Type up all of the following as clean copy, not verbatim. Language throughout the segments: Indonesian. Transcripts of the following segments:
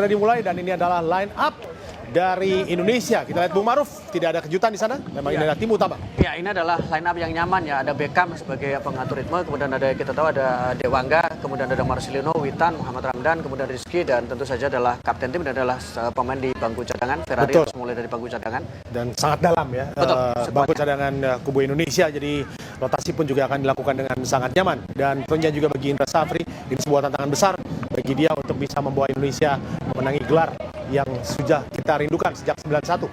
segera dimulai dan ini adalah line up dari Indonesia. Kita lihat Bung Maruf, tidak ada kejutan di sana. Memang ini adalah tim utama. Ya, ini adalah line up yang nyaman ya. Ada Beckham sebagai pengatur ritme, kemudian ada kita tahu ada Dewangga, kemudian ada Marcelino, Witan, Muhammad Ramdan, kemudian Rizky, dan tentu saja adalah kapten tim dan adalah pemain di bangku cadangan. Ferrari harus mulai dari bangku cadangan. Dan sangat dalam ya. Betul, bangku cadangan kubu Indonesia, jadi rotasi pun juga akan dilakukan dengan sangat nyaman. Dan tentunya juga bagi Indra Safri, ini sebuah tantangan besar bagi dia untuk bisa membawa Indonesia memenangi gelar yang sudah kita rindukan sejak 91.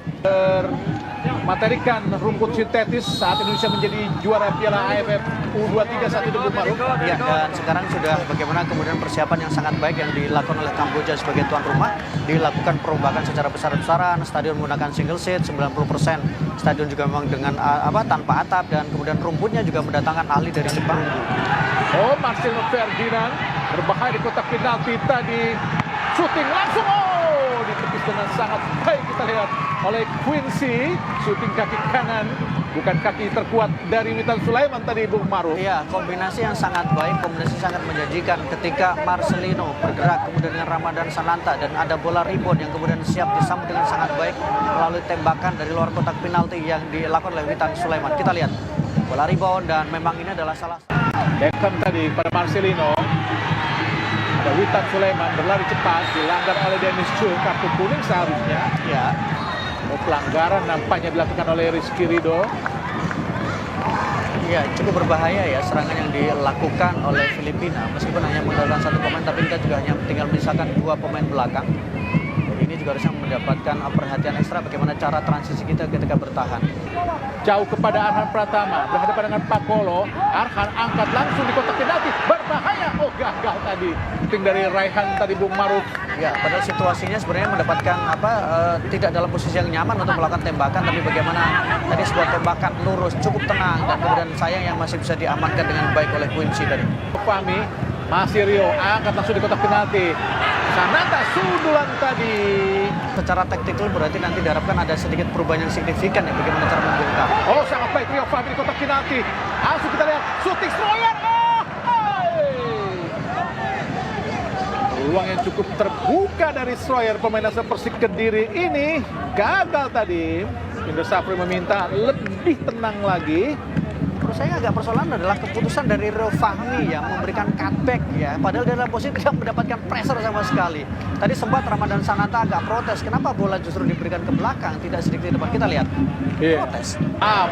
Materikan rumput sintetis saat Indonesia menjadi juara Piala AFF U23 saat itu, Bung Maruf. Ya, dan sekarang sudah bagaimana kemudian persiapan yang sangat baik yang dilakukan oleh Kamboja sebagai tuan rumah. Dilakukan perombakan secara besar-besaran, stadion menggunakan single seat 90%, stadion juga memang dengan tanpa atap, dan kemudian rumputnya juga mendatangkan ahli dari Jepang. Oh, Marcelino Ferdinand berbahaya di kotak penalti tadi, shooting langsung, ditepis dengan sangat baik kita lihat oleh Quincy, shooting kaki kanan, bukan kaki terkuat dari Witan Sulaiman tadi, Bung Maruf. Iya, kombinasi yang sangat baik, kombinasi sangat menjanjikan ketika Marcelino bergerak kemudian dengan Ramadan Sananta dan ada bola rebound yang kemudian siap disambut dengan sangat baik melalui tembakan dari luar kotak penalti yang dilakukan oleh Witan Sulaiman. Kita lihat bola rebound dan memang ini adalah salah Beckham tadi pada Marcelino. Ada Witan Sulaiman berlari cepat, dilanggar oleh Dennis Chu, kartu kuning seharusnya. ya. Pelanggaran nampaknya dilakukan oleh Rizky Ridho. Ya, cukup berbahaya ya serangan yang dilakukan oleh Filipina. Meskipun hanya mengandalkan satu pemain, tapi kita juga hanya tinggal menyisakan dua pemain belakang. Jadi ini juga harusnya mendapatkan perhatian ekstra bagaimana cara transisi kita ketika bertahan. Jauh kepada Arhan Pratama, berhadapan dengan Pakolo. Arhan angkat langsung di kotak penalti, berbahaya. Oh, gagal tadi. Shooting dari Raihan tadi, Bung Maruf. Ya, padahal situasinya sebenarnya mendapatkan tidak dalam posisi yang nyaman untuk melakukan tembakan, tapi bagaimana tadi sebuah tembakan lurus cukup tenang dan kemudian sayang yang masih bisa diamankan dengan baik oleh Quincy tadi. Fahmi, masih Rio angkat langsung di kotak penalti. Sananta sundulan tadi. Secara taktikal berarti nanti diharapkan ada sedikit perubahan yang signifikan ya bagaimana cara membongkar. Oh, sangat baik Rio Fahmi di kotak penalti. Langsung kita lihat shooting Stroyer. Peluang yang cukup terbuka dari Stroyer, pemain asal Persik Kediri ini gagal tadi. Indra Safri meminta lebih tenang lagi. Menurut saya agak persoalan adalah keputusan dari Rio Fahmi yang memberikan cutback ya. Padahal dalam posisi tidak mendapatkan pressure sama sekali. Tadi sempat Ramadan Sananta agak protes. Kenapa bola justru diberikan ke belakang, tidak sedikit di depan? Kita lihat. Protes.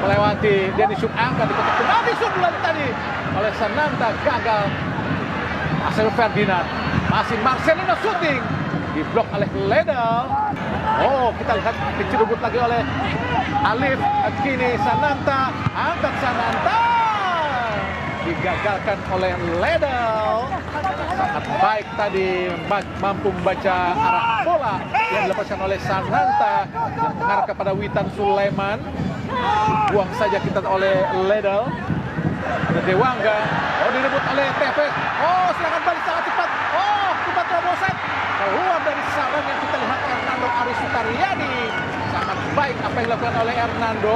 Melewati Dennis Yuk angkat di kotak penalti sundulan tadi oleh Sananta gagal. Marcelino Ferdinand, masih Marcelino shooting, diblok oleh Ledel. Oh, kita lihat dicerubut lagi oleh Alif. Kini Sananta, angkat Sananta, digagalkan oleh Ledel. Sangat baik tadi, mampu membaca arah bola yang dilepaskan oleh Sananta yang mengarah kepada Witan Sulaiman. Buang saja kita oleh Ledel. Ada Dewangga, direbut oleh Tevez. Serangan balik sangat cepat. Cepat terobosan. Keluar dari sarang yang kita lihat Hernando Aris Sutaryadi. Sangat baik apa yang dilakukan oleh Hernando.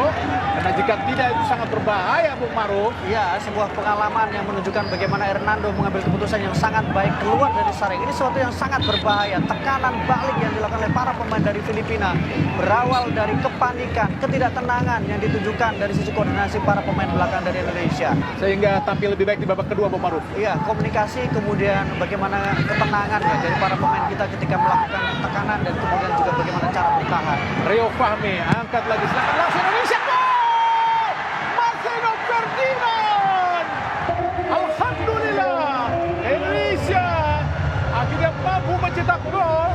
Karena jika tidak itu sangat berbahaya, Bung Maruf. Ya, sebuah pengalaman yang menunjukkan bagaimana Hernando mengambil keputusan yang sangat baik keluar dari sarang. Ini sesuatu yang sangat berbahaya. Tekanan balik yang dilakukan oleh para pemain dari Filipina berawal dari kepanikan, ketidaktenangan yang ditunjukkan dari sisi koordinasi para pemain belakang dari Indonesia. Sehingga tampil lebih baik di babak kedua, Bung Maruf. Iya, komunikasi kemudian bagaimana ketenangan ya dari para pemain kita ketika melakukan tekanan dan kemudian juga bagaimana cara bertahan. Rio Fahmi angkat lagi, serangan langsung Indonesia. Gol! Marcelino Ferdinand. Alhamdulillah, Indonesia akhirnya mampu mencetak gol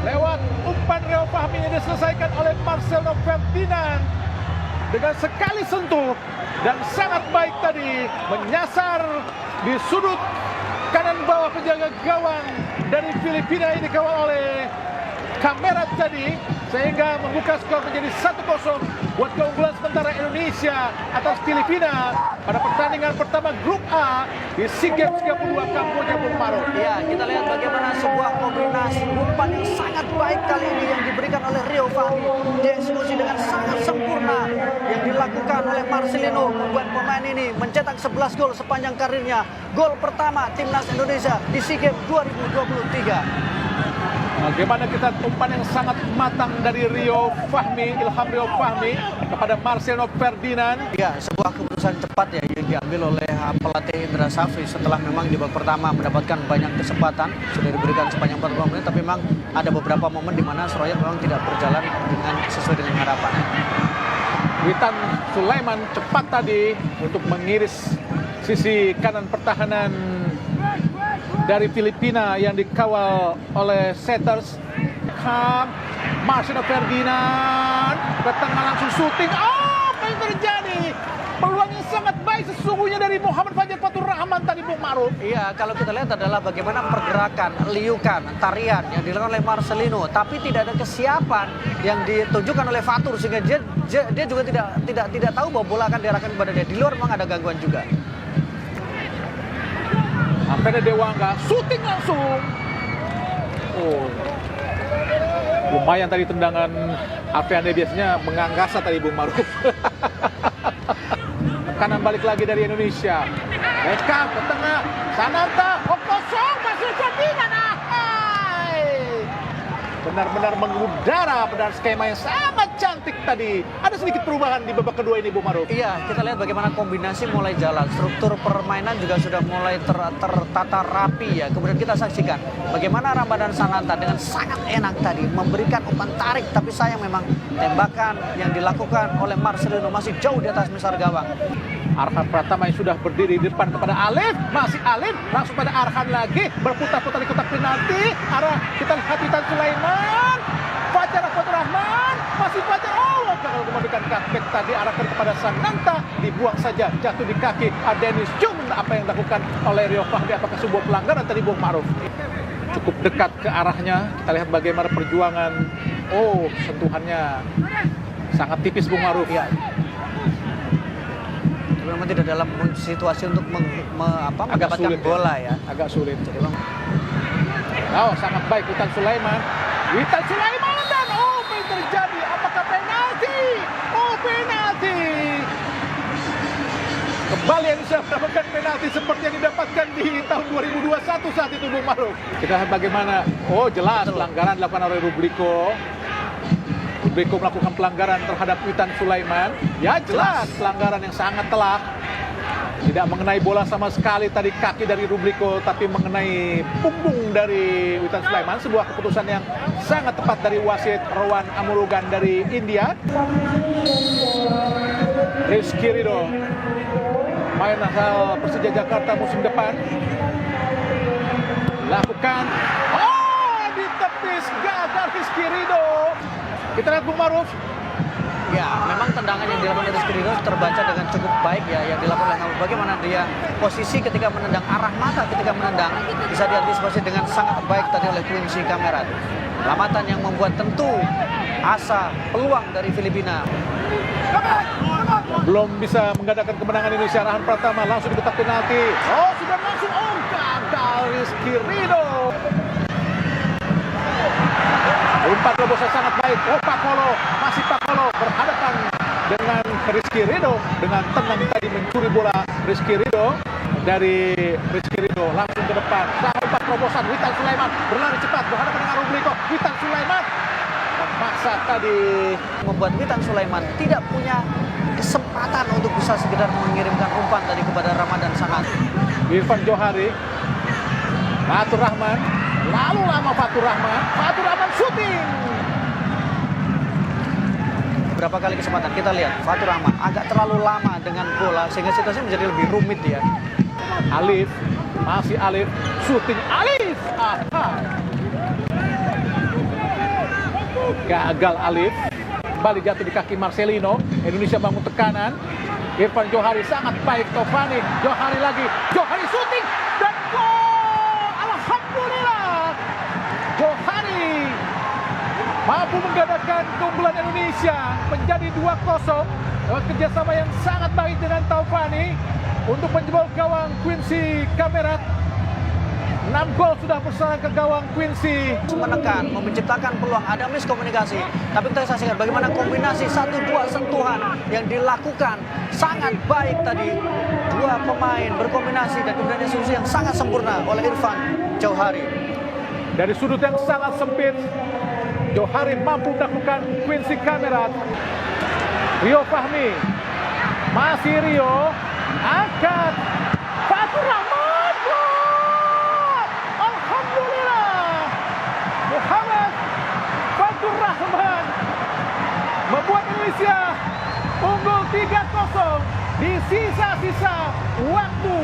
lewat umpan Rio Fahmi yang diselesaikan oleh Marcelino Ferdinand dengan sekali sentuh dan sangat baik tadi menyasar di sudut kanan bawah penjaga gawang dari Filipina ini dikawal oleh kamera tadi, sehingga membuka skor menjadi 1-0 buat keunggulan sementara Indonesia atas Filipina pada pertandingan pertama Grup A di SEA Games 32 Kamboja, Bung Maruf. Ya, kita lihat bagaimana sebuah kombinasi umpan yang sangat baik kali ini yang diberikan oleh Rio Fahmi, dieksekusi dengan sangat sempurna yang dilakukan oleh Marcelino, membuat pemain ini mencetak 11 gol sepanjang karirnya. Gol pertama timnas Indonesia di SEA Games 2023. Bagaimana kita umpan yang sangat matang dari Rio Fahmi, Ilham Rio Fahmi kepada Marcelino Ferdinand. Ya, sebuah keputusan cepat ya yang diambil oleh pelatih Indra Safri setelah memang di babak pertama mendapatkan banyak kesempatan, sudah diberikan sepanjang 40 menit, tapi memang ada beberapa momen di mana Seroyan memang tidak berjalan dengan sesuai dengan harapan. Witan Sulaiman cepat tadi untuk mengiris sisi kanan pertahanan dari Filipina yang dikawal oleh setters. Marcelino Ferdinand ke tengah langsung syuting. Apa yang terjadi? Peluang yang sangat baik sesungguhnya dari Muhammad Fajar Fatur Rahman tadi, Bung Maruf. Iya, kalau kita lihat adalah bagaimana pergerakan, liukan, tarian yang dilakukan oleh Marcelino, tapi tidak ada kesiapan yang ditunjukkan oleh Fatur sehingga dia juga tidak tahu bahwa bola akan diarahkan kepada dia. Di luar memang ada gangguan juga. Ampere Dewangga syuting langsung. Oh, lumayan tadi tendangan Afriande, biasanya menganggasa tadi Bung Maruf. Kanan balik lagi dari Indonesia. Beckham ke tengah, Sananta, kosong, masih Ferdinand. Benar-benar mengudara pada skema yang sangat cantik tadi. Ada sedikit perubahan di babak kedua ini, Bung Maruf. Iya, kita lihat bagaimana kombinasi mulai jalan. Struktur permainan juga sudah mulai tertata rapi ya. Kemudian kita saksikan bagaimana Ramadan Sananta dengan sangat enak tadi memberikan umpan tarik. Tapi sayang memang tembakan yang dilakukan oleh Marcelino masih jauh di atas misar gawang. Arhan Pratama yang sudah berdiri di depan kepada Alif. Masih Alif, langsung pada Arhan lagi. Berputar-putar di kotak penalti. Arah kita lihat Witan Sulaiman. Fajar Fatur Rahman. Masih Fajar. Oh, kalau memberikan cutback tadi arahkan kepada Sananta. Dibuang saja, jatuh di kaki Adenis Jung. Apa yang dilakukan oleh Rio Fahmi? Apakah sebuah pelanggaran tadi, Bung Maruf? Cukup dekat ke arahnya. Kita lihat bagaimana perjuangan. Oh, sentuhannya sangat tipis, Bung Maruf. Ya. Memang tidak dalam situasi untuk mendapatkan bola ya. Agak sulit. Jadi memang Oh, sangat baik Witan Sulaiman. Witan Sulaiman dan apa yang terjadi? Apakah penalti? Oh, penalti. Kembali Indonesia mendapatkan penalti seperti yang didapatkan di tahun 2021 saat itu, Bung Maruf. Kita lihat bagaimana. Oh, jelas pelanggaran dilakukan oleh Rubriko. Rubriko melakukan pelanggaran terhadap Witan Sulaiman. Ya, jelas pelanggaran yang sangat telak. Tidak mengenai bola sama sekali tadi kaki dari Rubriko, tapi mengenai punggung dari Witan Sulaiman. Sebuah keputusan yang sangat tepat dari wasit Rowan Amurugan dari India. Rizky Ridho, main asal Persija Jakarta musim depan, lakukan. Oh, ditepis gagal Rizky Ridho. Kita lihat Bung Maruf. ya, memang tendangan yang dilakukan oleh Rizky Ridho terbaca dengan cukup baik ya yang dilakukan oleh Hamid. Bagaimana dia posisi ketika menendang, arah mata ketika menendang bisa diantisipasi dengan sangat baik tadi oleh Quincy Kamerat. Lamatan yang membuat tentu asa peluang dari Filipina. Belum bisa menggadaikan kemenangan Indonesia. Arhan Pratama langsung di kotak penalti. Oh, sudah langsung. Oh, gagal Rizky Ridho. Umpan terobosan sangat baik. Oh, Pakolo, masih Pakolo berhadapan dengan Rizky Ridho. Dengan tenang tadi mencuri bola Rizky Ridho. Dari Rizky Ridho langsung ke depan. Sang umpan terobosan Witan Sulaiman berlari cepat berhadapan dengan Rubriko. Witan Sulaiman memaksa tadi. Membuat Witan Sulaiman tidak punya kesempatan untuk bisa sekedar mengirimkan umpan tadi kepada Ramadan Sananta. Irfan Johari, Fatur Rahman, lalu lama Fatur Rahman syuting. Berapa kali kesempatan kita lihat Fatur Rahman agak terlalu lama dengan bola sehingga situasinya menjadi lebih rumit ya. Alif, masih Alif, syuting Alif. Aha. Gagal Alif. Kembali jatuh di kaki Marcelino. Indonesia bangun tekanan. Irfan Johari sangat baik. Tovani, Johari lagi. Johari syuting dan gol. Alhamdulillah. Johari mampu menggadaikan keunggulan Indonesia menjadi 2-0 lewat kerjasama yang sangat baik dengan Taufani untuk menjebol gawang Quincy Kamerat. 6 gol sudah bersarang ke gawang Quincy. Menekan, menciptakan peluang, ada miskomunikasi. Tapi kita saksikan bagaimana kombinasi 1-2 sentuhan yang dilakukan sangat baik tadi. Dua pemain berkombinasi dan kemudian eksekusi yang sangat sempurna oleh Irfan Johari. Dari sudut yang sangat sempit, Johari mampu menaklukkan Quincy Kamerat. Rio Fahmi, masih Rio, angkat, Fatur Rahman, gol! Alhamdulillah, Muhammad Fatur Rahman membuat Indonesia unggul 3-0 di sisa-sisa waktu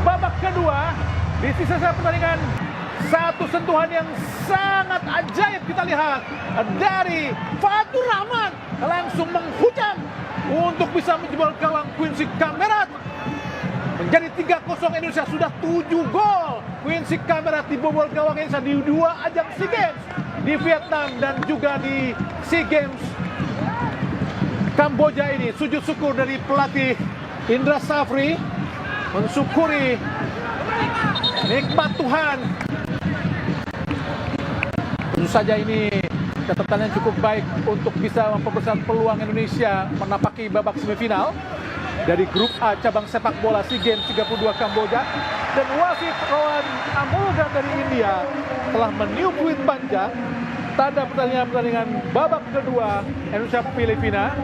babak kedua. Di sisa-sisa pertandingan, satu sentuhan yang sangat ajaib kita lihat dari Fatur Rahman, langsung menghujam untuk bisa menjebol gawang Quincy Kamerat. Menjadi 3-0, Indonesia sudah 7 gol. Quincy Kamerat dibobol gawang Indonesia di 2 ajang SEA Games, di Vietnam dan juga di SEA Games Kamboja ini. Sujud syukur dari pelatih Indra Safri, mensyukuri nikmat Tuhan. Tentu saja ini catatan yang cukup baik untuk bisa memperbesar peluang Indonesia menapaki babak semifinal dari grup A cabang sepak bola SEA Games 32 Kamboja. Dan wasit Rowan Amulgan dari India telah meniup peluit panjang tanda pertandingan babak kedua Indonesia Filipina.